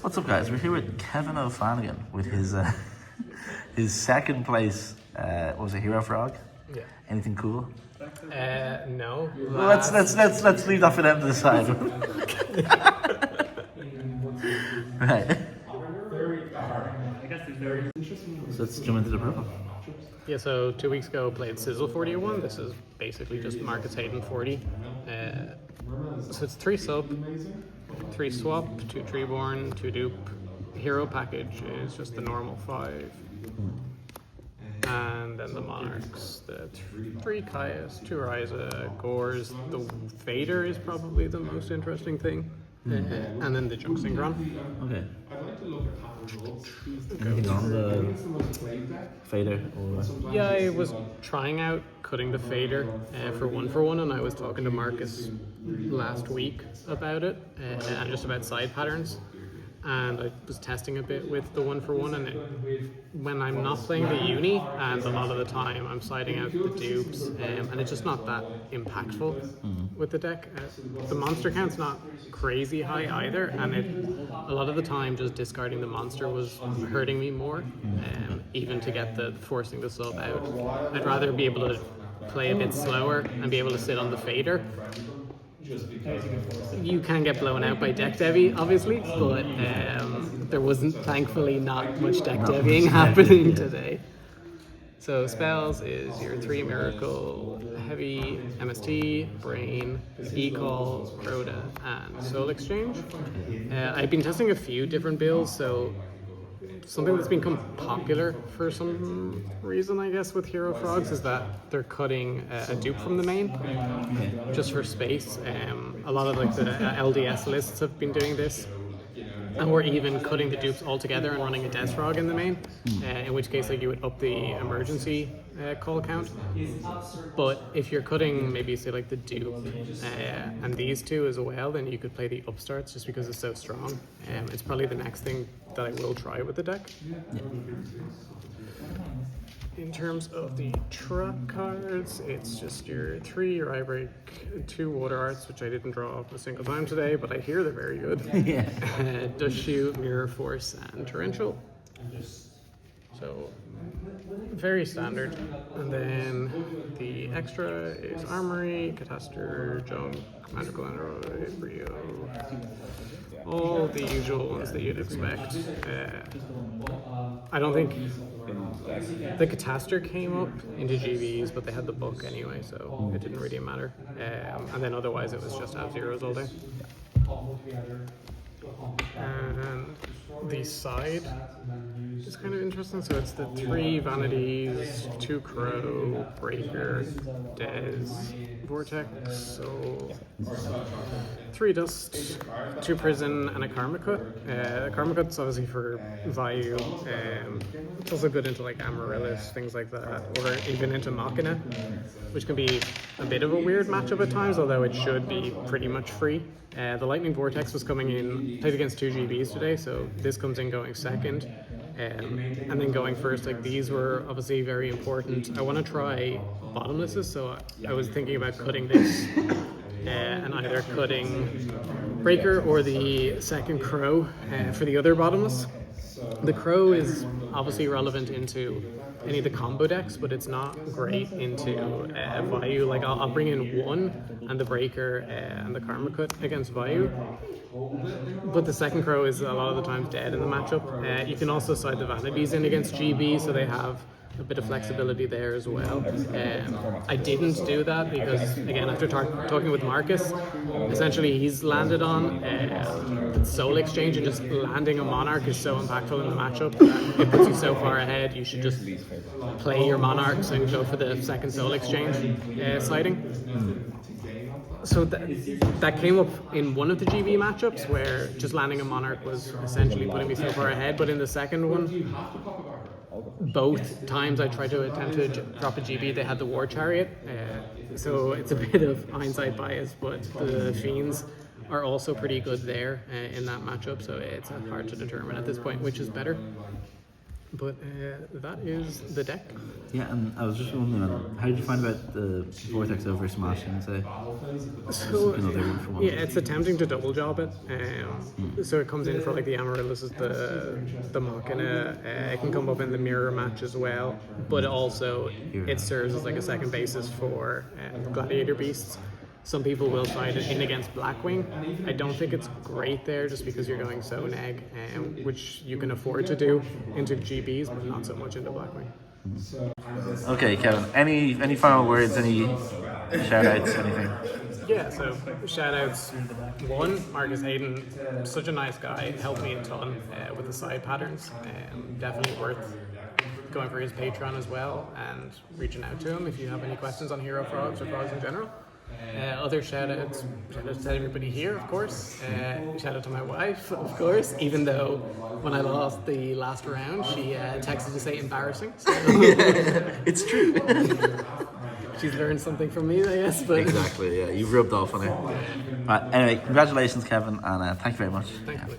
What's up, guys? We're here with Kevin O'Flanagan with his his second place. Was it Hero Frog? Yeah. Anything cool? No. Well, let's leave that for them to decide. Right. So let's jump into the purple. Yeah, so 2 weeks ago played Sizzle 4001. This is basically just Marcus Hayden 40. So it's 3 sub, 3 swap, 2 treeborn, 2 dupe. Hero package is just the normal 5. And then the Monarchs, the 3 Caius, 2 Ryza, Gores. The Fader is probably the most interesting thing. And then the Junk Synchron. Okay. Anything on the fader? Or? Yeah, I was trying out cutting the fader for one, and I was talking to Marcus last week about it and just about side patterns. And I was testing a bit with the 1-for-1, and when I'm not playing the uni, and a lot of the time I'm siding out the dupes, and it's just not that impactful with the deck. The monster count's not crazy high either, and a lot of the time just discarding the monster was hurting me more, even to get the forcing the sub out. I'd rather be able to play a bit slower and be able to sit on the fader. You can get blown out by deck devy, obviously, but there wasn't, thankfully, not much deck devying happening today. So spells is your 3 Miracle, Heavy, MST, Brain, E-Call, Rhoda, and Soul Exchange. I've been testing a few different builds, so something that's become popular for some reason, I guess, with Hero Frogs is that they're cutting a dupe from the main, just for space. A lot of like the LDS lists have been doing this, and we're even cutting the dupes all together and running a Death Frog in the main, in which case like you would up the emergency call count. But if you're cutting maybe say like the dupe and these 2 as well, then you could play the upstarts just because it's so strong. It's probably the next thing that I will try with the deck. In terms of the truck cards, it's just your 3 your eye break, 2 water arts, which I didn't draw a single time today, but I hear they're very good. Yeah. Dust Shoot, Mirror Force, and Torrential. So very standard. And then the extra is Armory, Catastor, Junk, Magical Android, Brio. All the usual ones that you'd expect. I don't think the Catastor came up into GBs, but they had the book anyway, so it didn't really matter. And then otherwise it was just have zeros all day. And the side is kind of interesting. So it's the 3 Vanities, 2 Crow, Breaker, Dez, Vortex, so 3 Dust, 2 Prison, and a Karma Cut. Karma Cut's obviously for value. It's also good into like Amaryllis, things like that, or even into Machina, which can be a bit of a weird matchup at times, although it should be pretty much free. The Lightning Vortex was coming in, played against 2 GBs today, so this comes in going second. And then going first, like these were obviously very important. I want to try bottomlesses, so I was thinking about cutting this and either cutting Breaker or the second Crow for the other bottomless. The Crow is obviously relevant into any of the combo decks, but it's not great into Vayu. Like I'll bring in 1 and the Breaker and the Karma Cut against Vayu. But the second Crow is a lot of the times dead in the matchup. You can also side the Vanities in against GB, so they have a bit of flexibility there as well. I didn't do that because, again, after talking with Marcus, essentially he's landed on the Soul Exchange, and just landing a Monarch is so impactful in the matchup that it puts you so far ahead. You should just play your Monarchs and go for the second Soul Exchange siding. So that came up in one of the GB matchups where just landing a Monarch was essentially putting me so far ahead, but in the second one, both times I tried to attempt to drop a GB, they had the War Chariot, so it's a bit of hindsight bias, but the Fiends are also pretty good there in that matchup, so it's hard to determine at this point which is better. But that is the deck. Yeah, and I was just wondering, how did you find about the Vortex over Smash and say? So, Another one for one. yeah, it's attempting to double job it. So it comes in for like the Amaryllis is the Machina. It can come up in the mirror match as well, but also it serves as like a second basis for Gladiator Beasts. Some people will side it in against Blackwing. I don't think it's great there just because you're going so neg, which you can afford to do into GBs, but not so much into Blackwing. Okay, Kevin. Any final words? Any shout outs? Anything? Yeah, so shout outs. One, Marcus Hayden, such a nice guy, helped me a ton with the side patterns. Definitely worth going for his Patreon as well and reaching out to him if you have any questions on Hero Frogs or Frogs in general. Other shout outs to everybody here, of course. Shout out to my wife, of course, even though when I lost the last round, she texted to say embarrassing. So It's true. she's learned something from me, I guess. But Exactly, yeah. You've rubbed off on her. Right, anyway, congratulations, Kevin, and thank you very much. thankfully.